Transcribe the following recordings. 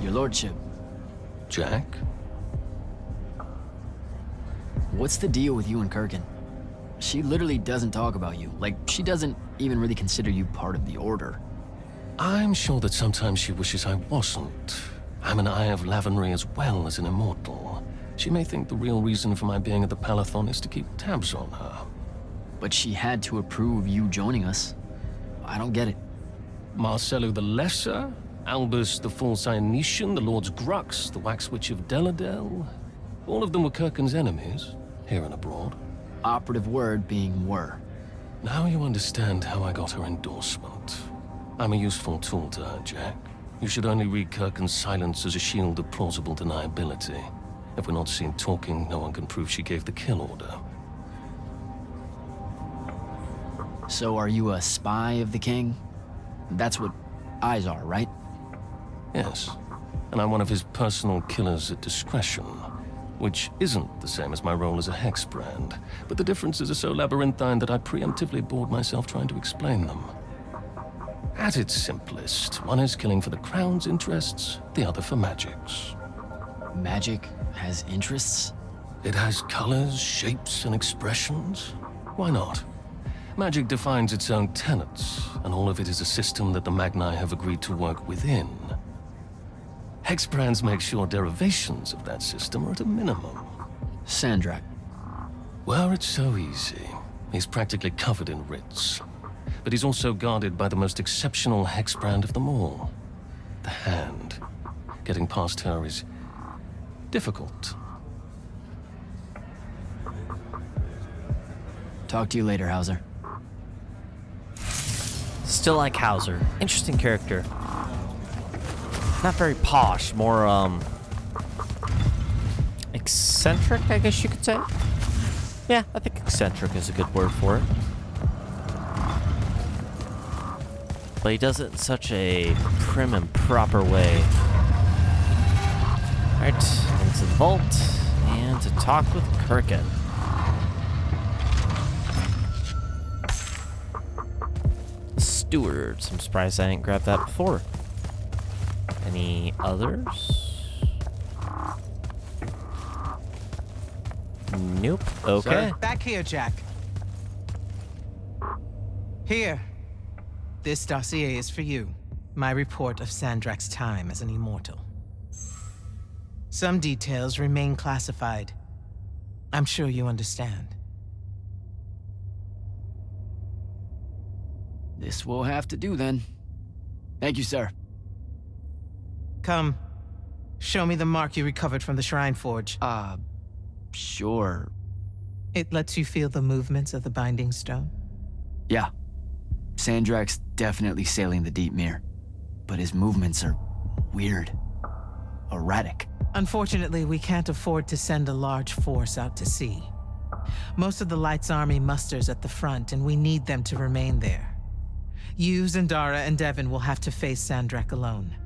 Your lordship, Jak? what's the deal with you and Kirkin? She literally doesn't talk about you. Like, she doesn't even really consider you part of the Order. I'm sure that sometimes she wishes I wasn't. I'm an Eye of Lavenry as well as an immortal. She may think the real reason for my being at the Palathon is to keep tabs on her. But she had to approve you joining us. I don't get it. Marcello the Lesser, Albus the False Ionetian, the Lord's Grux, the Wax Witch of Deladel. All of them were Kirkin's enemies, here and abroad. Operative word being were. Now you understand how I got her endorsement. I'm a useful tool to her, Jak. You should only read Kirkin's silence as a shield of plausible deniability. If we're not seen talking, no one can prove she gave the kill order. So are you a spy of the king? That's what eyes are, right? Yes, and I'm one of his personal killers at discretion, which isn't the same as my role as a hexbrand, but the differences are so labyrinthine that I preemptively bored myself trying to explain them. At its simplest, one is killing for the Crown's interests, the other for Magic's. Magic has interests? It has colors, shapes, and expressions. Why not? Magic defines its own tenets, and all of it is a system that the Magni have agreed to work within. Hexbrands make sure derivations of that system are at a minimum. Sandrak. Well, it's so easy. He's practically covered in writs. But he's also guarded by the most exceptional hexbrand of them all. The Hand. Getting past her is difficult. Talk to you later, Hauser. Still like Hauser. Interesting character. Not very posh, more, eccentric, I guess you could say. Yeah, I think eccentric is a good word for it. But he does it in such a prim and proper way. Alright, into the vault, and to talk with Kirkin. Stewards. I'm surprised I didn't grab that before. Any others? Nope. Okay. Sir? Back here, Jak. Here. This dossier is for you. My report of Sandrak's time as an immortal. Some details remain classified. I'm sure you understand. This will have to do then. Thank you, sir. Come. Show me the mark you recovered from the Shrine Forge. Sure. It lets you feel the movements of the Binding Stone? Yeah. Sandrak's definitely sailing the deep mirror, but his movements are weird. Erratic. Unfortunately, we can't afford to send a large force out to sea. Most of the Lights Army musters at the front, and we need them to remain there. You, Zendara, and Devon will have to face Sandrak alone.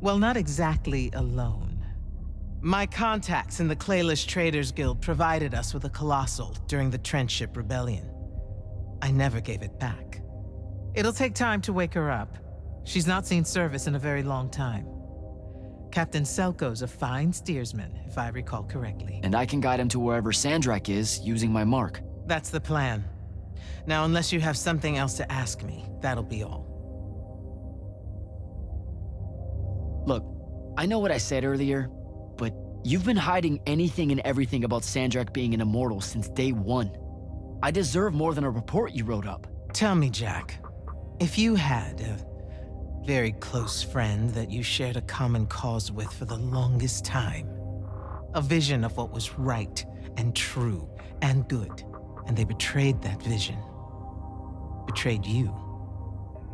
Well, not exactly alone. My contacts in the Clayless Traders Guild provided us with a Colossal during the Trenchship Rebellion. I never gave it back. It'll take time to wake her up. She's not seen service in a very long time. Captain Selko's a fine steersman, if I recall correctly. And I can guide him to wherever Sandrak is using my mark. That's the plan. Now, unless you have something else to ask me, that'll be all. Look, I know what I said earlier, but you've been hiding anything and everything about Sandrak being an immortal since day one. I deserve more than a report you wrote up. Tell me, Jak, if you had a very close friend that you shared a common cause with for the longest time, a vision of what was right and true and good, and they betrayed that vision, betrayed you,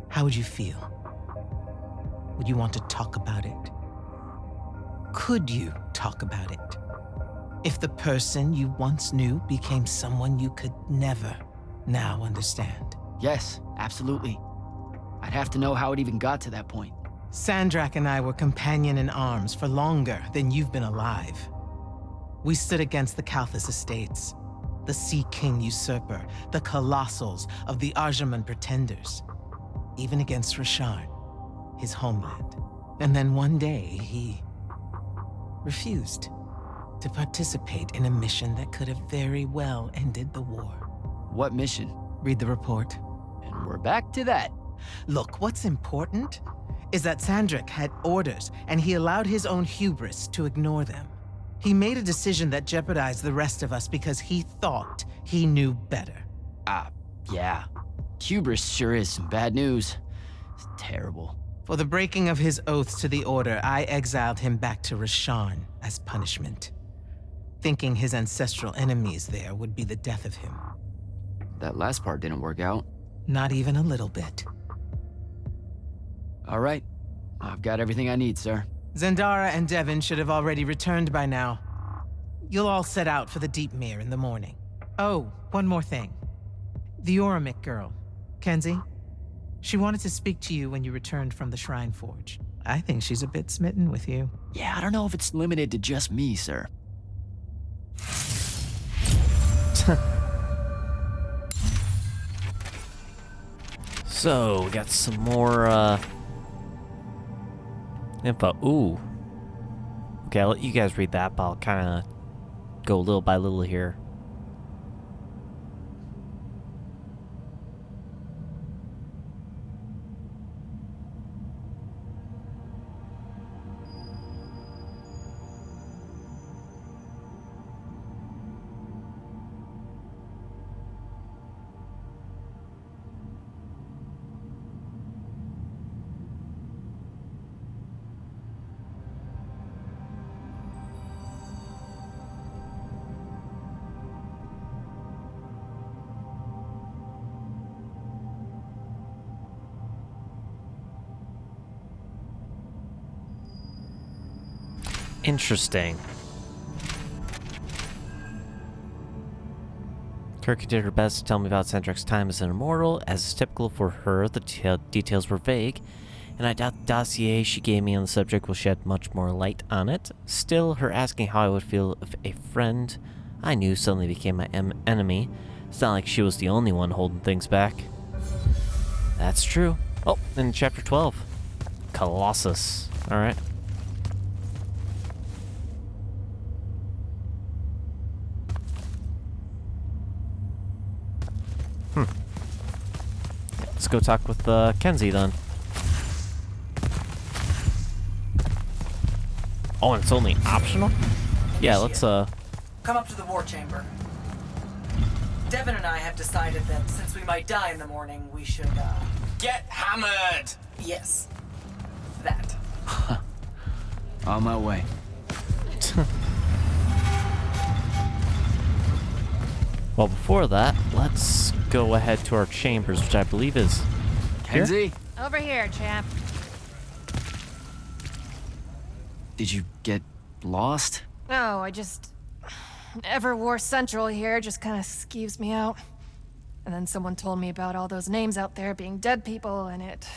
how would you feel? Would you want to talk about it? Could you talk about it? If the person you once knew became someone you could never now understand? Yes, absolutely. I'd have to know how it even got to that point. Sandrak and I were companion in arms for longer than you've been alive. We stood against the Kalthus estates, the Sea King usurper, the Colossals of the Arjaman Pretenders, even against Rashard, his homeland. And then one day, he refused to participate in a mission that could have very well ended the war. What mission? Read the report. And we're back to that. Look, what's important is that Sandrak had orders, and he allowed his own hubris to ignore them. He made a decision that jeopardized the rest of us because he thought he knew better. Yeah. Hubris sure is some bad news. It's terrible. For the breaking of his oaths to the Order, I exiled him back to Rasharn as punishment, thinking his ancestral enemies there would be the death of him. That last part didn't work out. Not even a little bit. All right. I've got everything I need, sir. Zendara and Devin should have already returned by now. You'll all set out for the Deep Mere in the morning. Oh, one more thing. The Oramic girl, Kenzie. She wanted to speak to you when you returned from the Shrine Forge. I think she's a bit smitten with you. Yeah, I don't know if it's limited to just me, sir. So, we got some more, info. Ooh. Okay, I'll let you guys read that, but I'll kind of go little by little here. Interesting. Kirky did her best to tell me about Sandrak's time as an immortal. As is typical for her, the details were vague, and I doubt the dossier she gave me on the subject will shed much more light on it. Still, her asking how I would feel if a friend I knew suddenly became my enemy. It's not like she was the only one holding things back. That's true. Oh, in chapter 12. Colossus. Alright. Let's go talk with Kenzie then. Oh, and it's only optional? Yeah, let's Come up to the war chamber. Devin and I have decided that since we might die in the morning, we should, Get hammered! yes. That. On my way. Well, before that, let's go ahead to our chambers, which I believe is here? Kenzie? Over here, champ. Did you get lost? No, I just... Everwar Central here just kind of skeeves me out. And then someone told me about all those names out there being dead people, and it...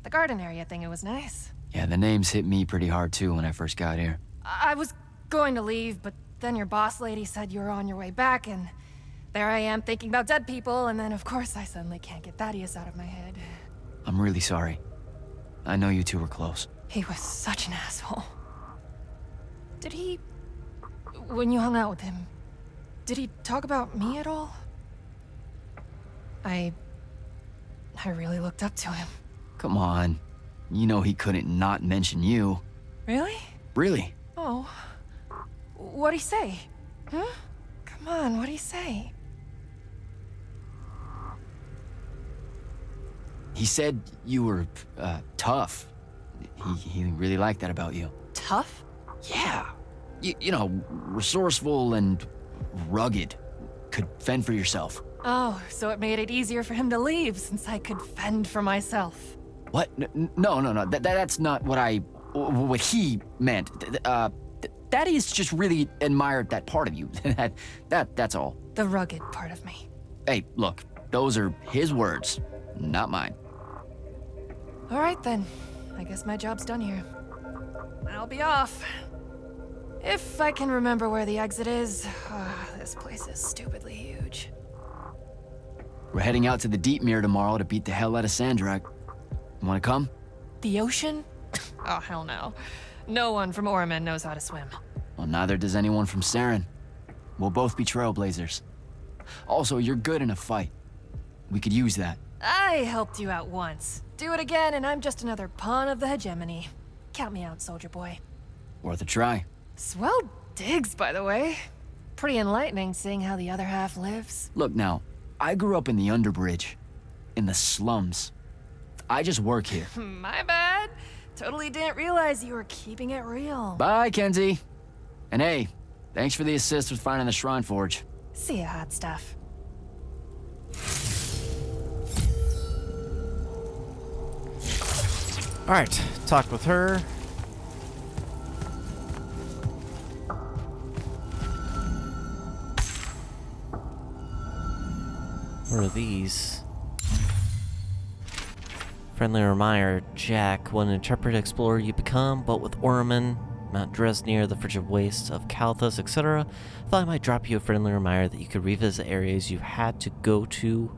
The garden area thing, it was nice. Yeah, the names hit me pretty hard too when I first got here. I was going to leave, but then your boss lady said you were on your way back, and there I am thinking about dead people, and then of course I suddenly can't get Thaddeus out of my head. I'm really sorry. I know you two were close. He was such an asshole. Did he... When you hung out with him, did he talk about me at all? I really looked up to him. Come on. You know he couldn't not mention you. Really? Really? Oh. What'd he say? Huh? Come on, what'd he say? He said you were, tough. He really liked that about you. Tough? Yeah. You know, resourceful and rugged. Could fend for yourself. Oh, so it made it easier for him to leave since I could fend for myself. What? No. That's not what he meant. Thaddeus just really admired that part of you. That's all. The rugged part of me. Hey, look, those are his words, not mine. All right then. I guess my job's done here. I'll be off. If I can remember where the exit is. This place is stupidly huge. We're heading out to the Deep Mere tomorrow to beat the hell out of Sandrak. You wanna come? The ocean? Oh, hell no. No one from Orman knows how to swim. Well, neither does anyone from Seren. We'll both be trailblazers. Also, you're good in a fight. We could use that. I helped you out once. Do it again, and I'm just another pawn of the hegemony. Count me out, soldier boy. Worth a try. Swell digs, by the way. Pretty enlightening seeing how the other half lives. Look now, I grew up in the Underbridge. In the slums. I just work here. My bad. Totally didn't realize you were keeping it real. Bye, Kenzie. And hey, thanks for the assist with finding the Shrine Forge. See ya, hot stuff. Alright, talked with her. What are these? Friendly reminder, Jak, what an intrepid explorer you become, but with Orman, Mount Dresnir, the frigid wastes of Kalthus, etc., thought I might drop you a friendly reminder that you could revisit areas you had to go to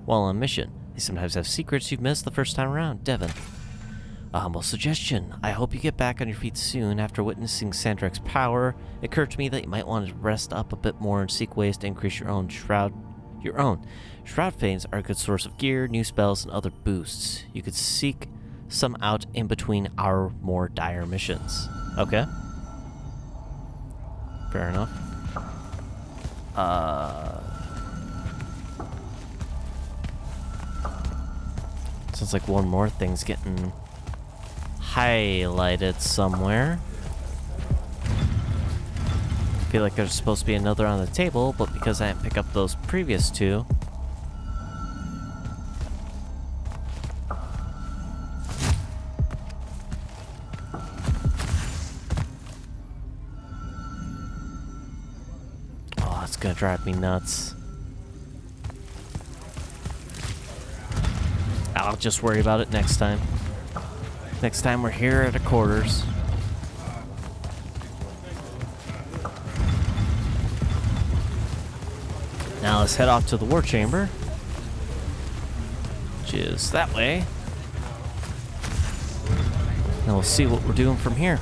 while on mission. They sometimes have secrets you've missed the first time around. Devin. A humble suggestion. I hope you get back on your feet soon. After witnessing Sandrek's power, it occurred to me that you might want to rest up a bit more and seek ways to increase your own shroud. Shroud Fanes are a good source of gear, new spells, and other boosts. You could seek some out in between our more dire missions. Okay. Fair enough. Sounds like one more thing's getting highlighted somewhere. I feel like there's supposed to be another on the table, but because I didn't pick up those previous two. Oh, it's gonna drive me nuts. I'll just worry about it next time. Next time we're here at our quarters. Now let's head off to the war chamber, which is that way. And we'll see what we're doing from here.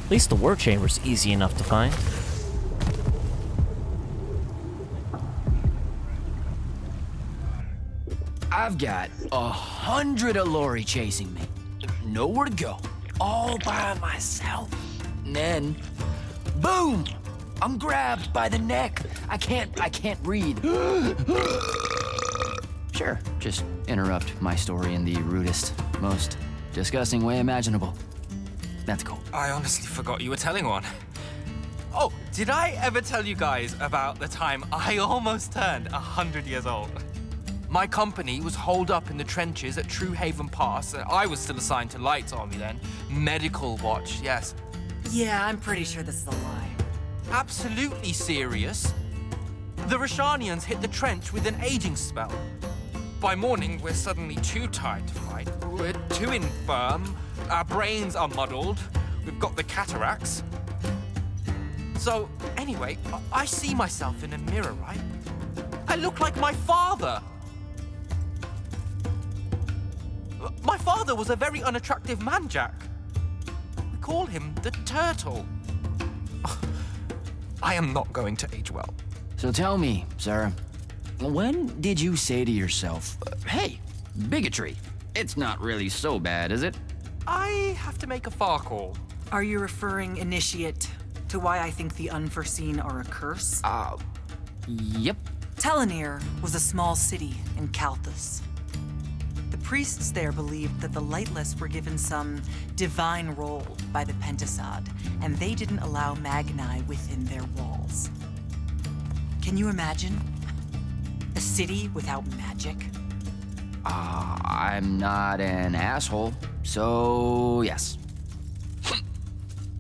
At least the war chamber's easy enough to find. I've got 100 Alori chasing me. Nowhere to go. All by myself. And then, boom! I'm grabbed by the neck. I can't read. Sure, just interrupt my story in the rudest, most disgusting way imaginable. That's cool. I honestly forgot you were telling one. Oh, did I ever tell you guys about the time I almost turned 100 years old? My company was holed up in the trenches at True Haven Pass. I was still assigned to Lights Army then. Medical watch, yes. Yeah, I'm pretty sure this is a lie. Absolutely serious. The Rashanians hit the trench with an aging spell. By morning, we're suddenly too tired to fight. We're too infirm. Our brains are muddled. We've got the cataracts. So, anyway, I see myself in a mirror, right? I look like my father. My father was a very unattractive man, Jak. We call him the Turtle. I am not going to age well. So tell me, Sarah, when did you say to yourself, hey, bigotry, it's not really so bad, is it? I have to make a far call. Are you referring, Initiate, to why I think the unforeseen are a curse? Yep. Telenir was a small city in Kalthus. The priests there believed that the Lightless were given some divine role by the Pentasod, and they didn't allow Magni within their walls. Can you imagine? A city without magic? I'm not an asshole, so yes.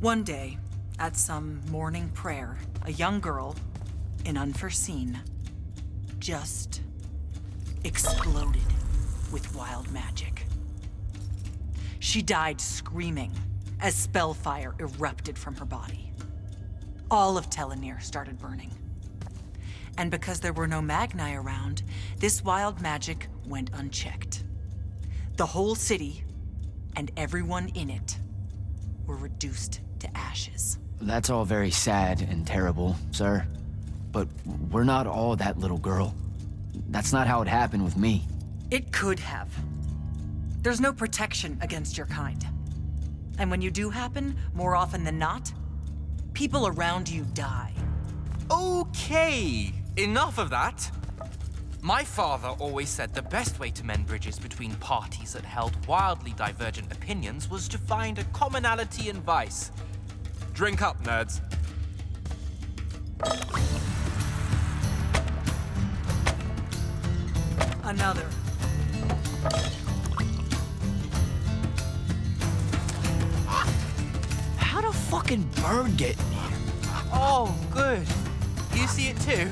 One day, at some morning prayer, a young girl, in Unforeseen, just exploded with wild magic. She died screaming as spellfire erupted from her body. All of Telenir started burning. And because there were no Magni around, this wild magic went unchecked. The whole city, and everyone in it, were reduced to ashes. That's all very sad and terrible, sir. But we're not all that little girl. That's not how it happened with me. It could have. There's no protection against your kind. And when you do happen, more often than not, people around you die. Okay, enough of that. My father always said the best way to mend bridges between parties that held wildly divergent opinions was to find a commonality in vice. Drink up, nerds. Another. How'd a fucking bird get in here? Oh, good. You see it too?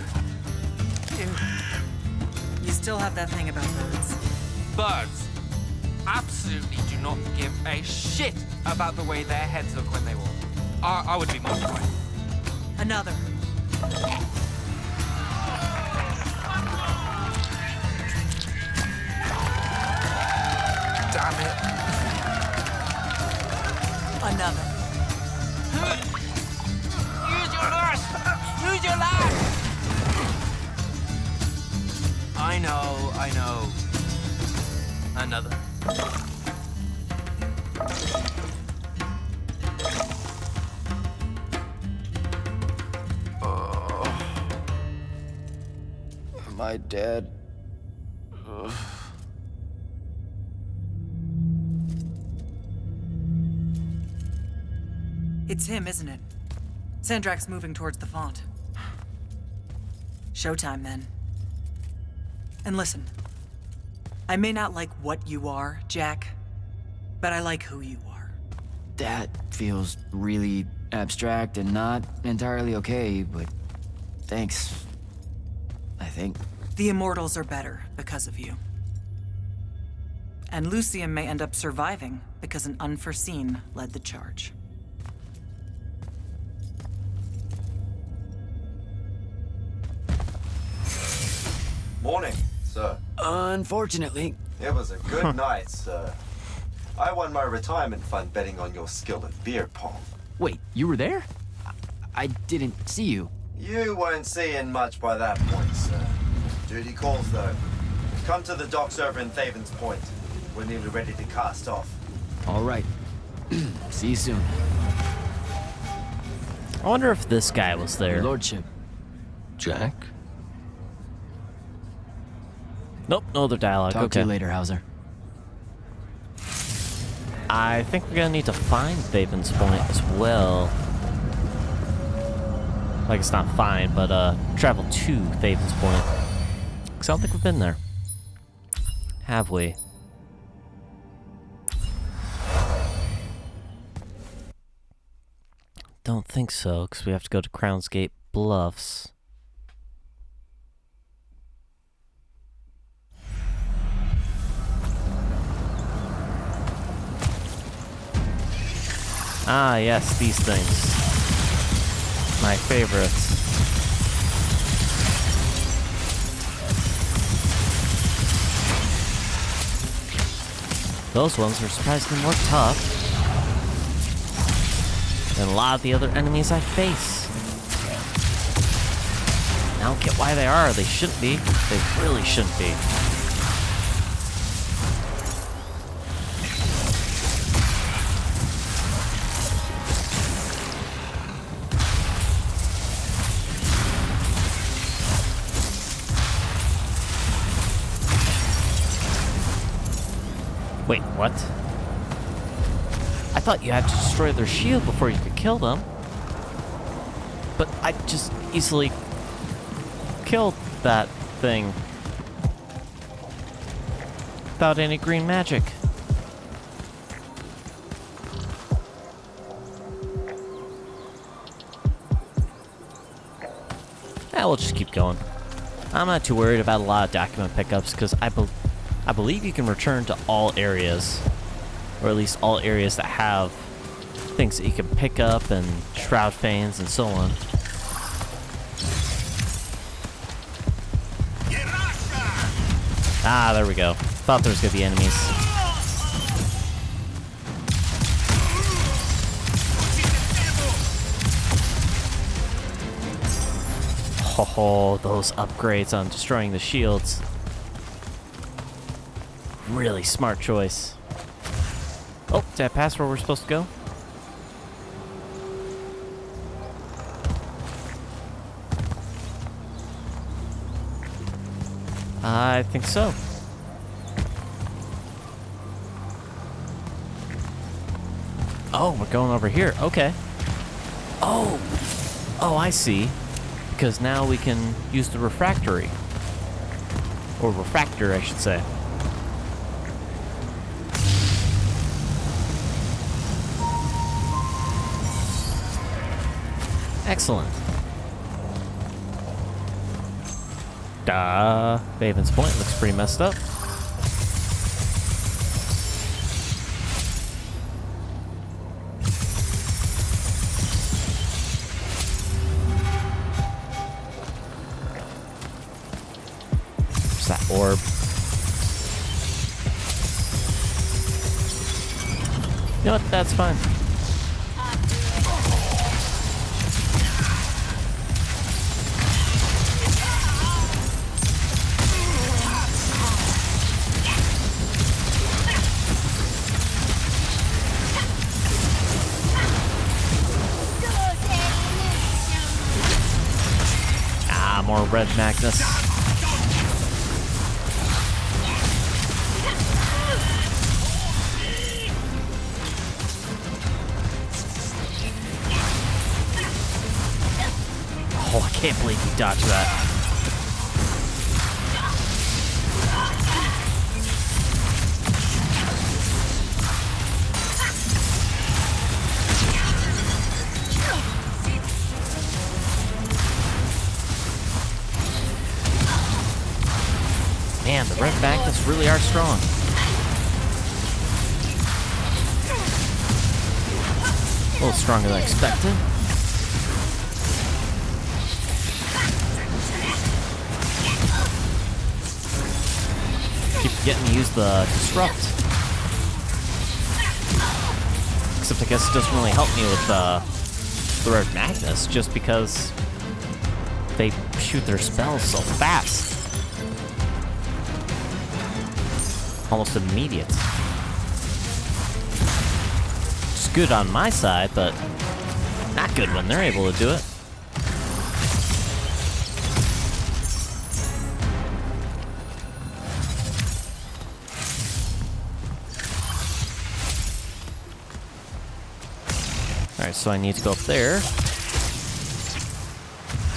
You still have that thing about birds. Birds absolutely do not give a shit about the way their heads look when they walk. I would be mortified. Another. Damn it. Another. Use your lash! Use your lash! I know. Another. Am I dead? Ugh. It's him, isn't it? Sandrak's moving towards the font. Showtime, then. And listen, I may not like what you are, Jak, but I like who you are. That feels really abstract and not entirely okay, but thanks. I think. The Immortals are better because of you. And Lucium may end up surviving because an unforeseen led the charge. Morning, sir. Unfortunately. It was a good night, sir. I won my retirement fund betting on your skill at beer pong. Wait, you were there? I didn't see you. You weren't seeing much by that point, sir. Duty calls, though. Come to the docks over in Thaven's Point. We're nearly ready to cast off. All right. See you soon. I wonder if this guy was there. Your lordship. Jak? Nope, no other dialogue. Talk to Okay. you later, Hauser. I think we're gonna need to find Thaven's Point as well. Like, it's not fine, but travel to Thaven's Point. Because I don't think we've been there. Have we? Don't think so, because we have to go to Crown's Gate Bluffs. Ah, yes, these things. My favorites. Those ones are surprisingly more tough than a lot of the other enemies I face. I don't get why they are. They shouldn't be. They really shouldn't be. Wait, what? I thought you had to destroy their shield before you could kill them. But I just easily killed that thing without any green magic. We'll just keep going. I'm not too worried about a lot of document pickups because I believe you can return to all areas, or at least all areas that have things that you can pick up and shroud fanes and so on. Ah, there we go. Thought there was gonna be enemies. Oh, those upgrades on destroying the shields. Really smart choice. Oh, did I pass where we're supposed to go? I think so. Oh, we're going over here. Okay. Oh, I see. Because now we can use the refractory. Or refractor, I should say. Excellent. Baven's Point looks pretty messed up. There's that orb. You know what? That's fine. More red Magnus. Oh, I can't believe he dodged that. Man, the red Magnus really are strong. A little stronger than expected. Keep forgetting to use the disrupt. Except I guess it doesn't really help me with the red Magnus, just because they shoot their spells so fast. Almost immediate. It's good on my side, but not good when they're able to do it. Alright, so I need to go up there.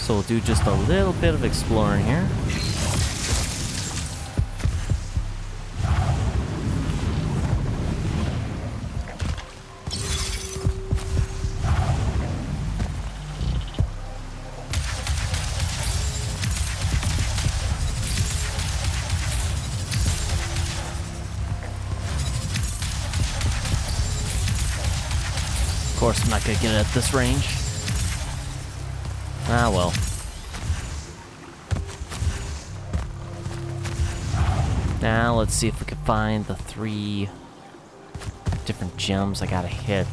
So we'll do just a little bit of exploring here. Of course, I'm not gonna get it at this range. Ah, well. Now, let's see if we can find the 3 different gems I gotta hit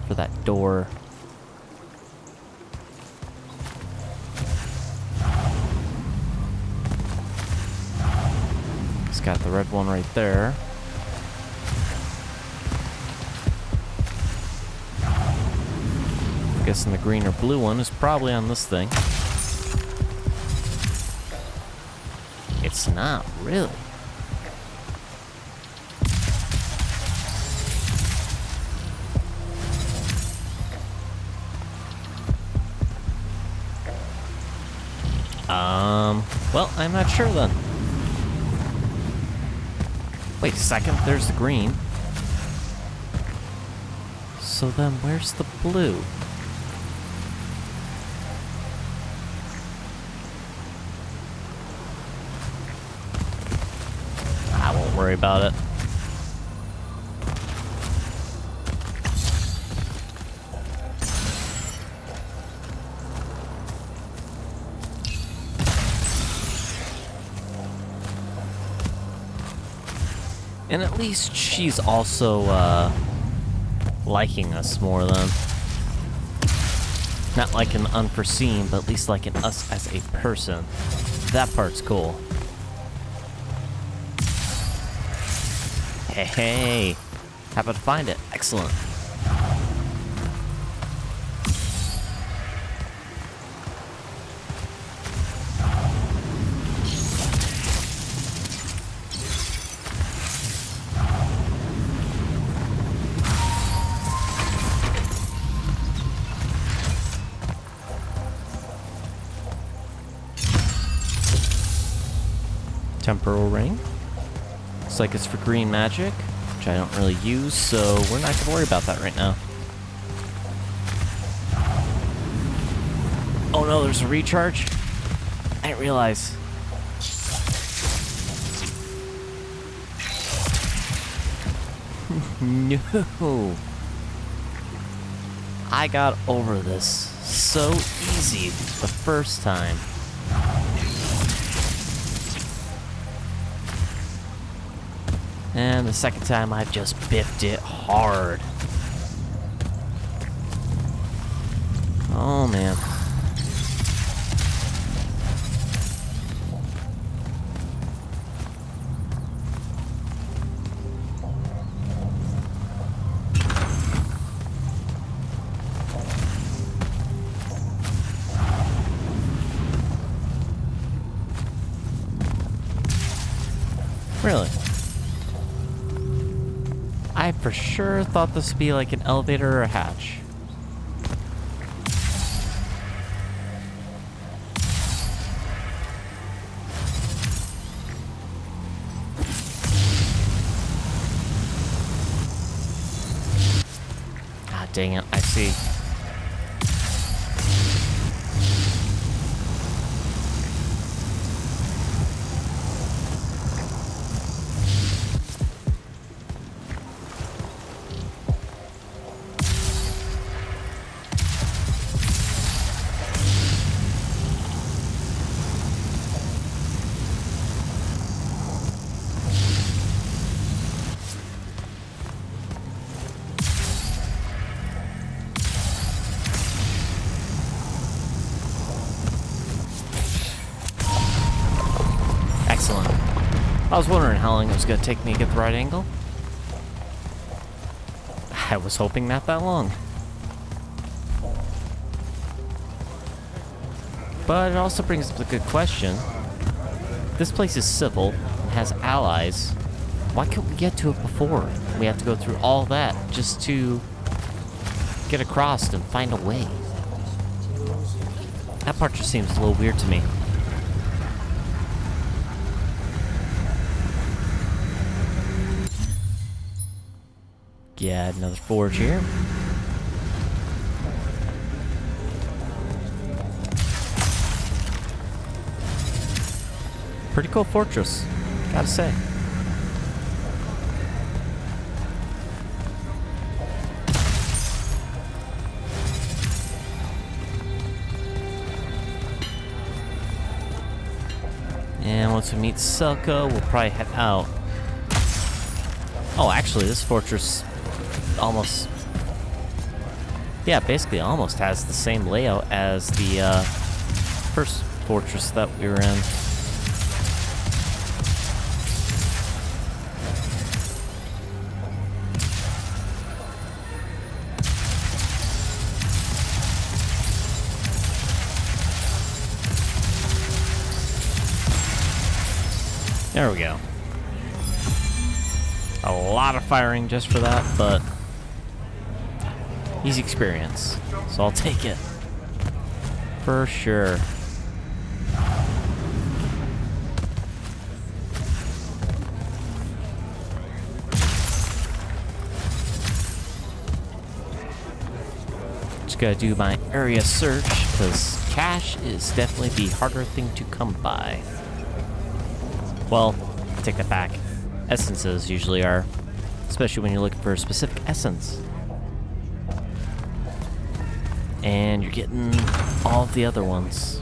for that door. It's got the red one right there. I'm guessing the green or blue one is probably on this thing. It's not, really. Well, I'm not sure then. Wait a second, there's the green. So then where's the blue? I won't worry about it. And at least she's also, liking us more than... Not liking unforeseen, but at least liking us as a person. That part's cool. Hey, hey. Happen to find it. Excellent. Temporal ring. Looks like it's for green magic, which I don't really use, so we're not gonna worry about that right now. Oh no, there's a recharge? I didn't realize. No. I got over this so easy the first time. And the second time, I've just biffed it hard. Oh, man. Really? I for sure thought this would be like an elevator or a hatch. Ah, dang it, I see. I was wondering how long it was going to take me to get the right angle. I was hoping not that long. But it also brings up a good question. This place is civil, and has allies. Why couldn't we get to it before? We have to go through all that just to get across and find a way. That part just seems a little weird to me. Yeah, another forge here. Pretty cool fortress, gotta say. And once we meet Selka, we'll probably head out. Oh, actually, this fortress almost... yeah, basically almost has the same layout as the first fortress that we were in. There we go. A lot of firing just for that, but easy experience, so I'll take it. For sure. Just gotta do my area search, because cash is definitely the harder thing to come by. Well, take that back. Essences usually are, especially when you're looking for a specific essence. And you're getting all the other ones.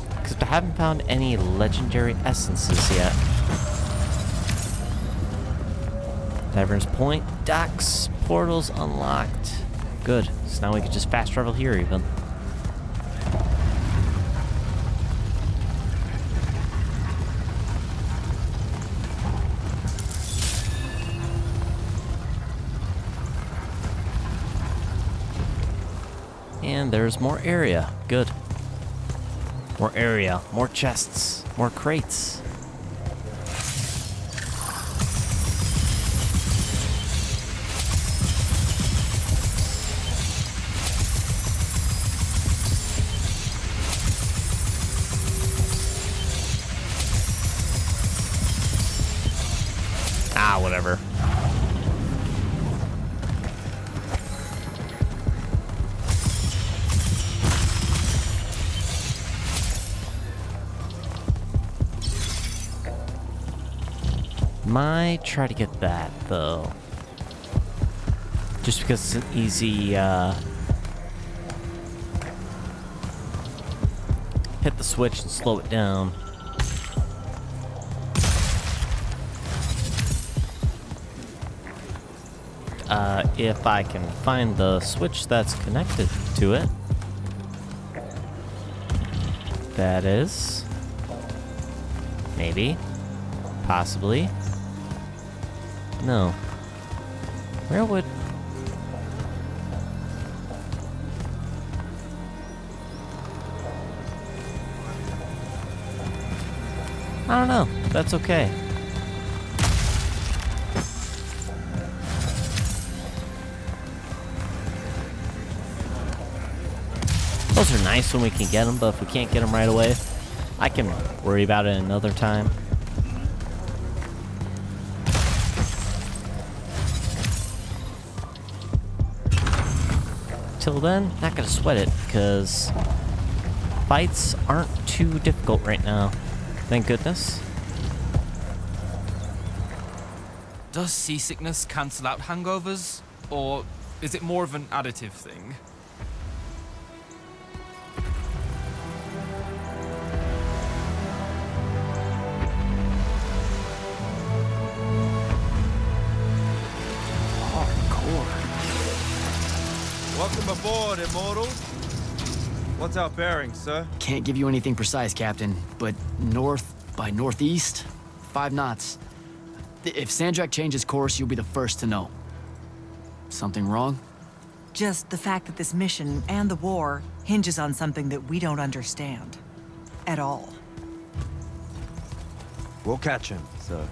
Because I haven't found any legendary essences yet. Tavern's Point, docks, portals unlocked. Good. So now we can just fast travel here even. And there's more area. Good. More area, more chests, more crates. Ah, whatever. Might try to get that, though. Just because it's an easy, hit the switch and slow it down. If I can find the switch that's connected to it. That is. Maybe. Possibly. No. Where would... I don't know. That's okay. Those are nice when we can get them, but if we can't get them right away, I can worry about it another time. Till then, not gonna sweat it, because fights aren't too difficult right now. Thank goodness. Does seasickness cancel out hangovers? Or is it more of an additive thing? Welcome aboard, Immortals. What's our bearing, sir? Can't give you anything precise, Captain, but north by northeast, 5 knots. If Sanjak changes course, you'll be the first to know. Something wrong? Just the fact that this mission and the war hinges on something that we don't understand. At all. We'll catch him, sir.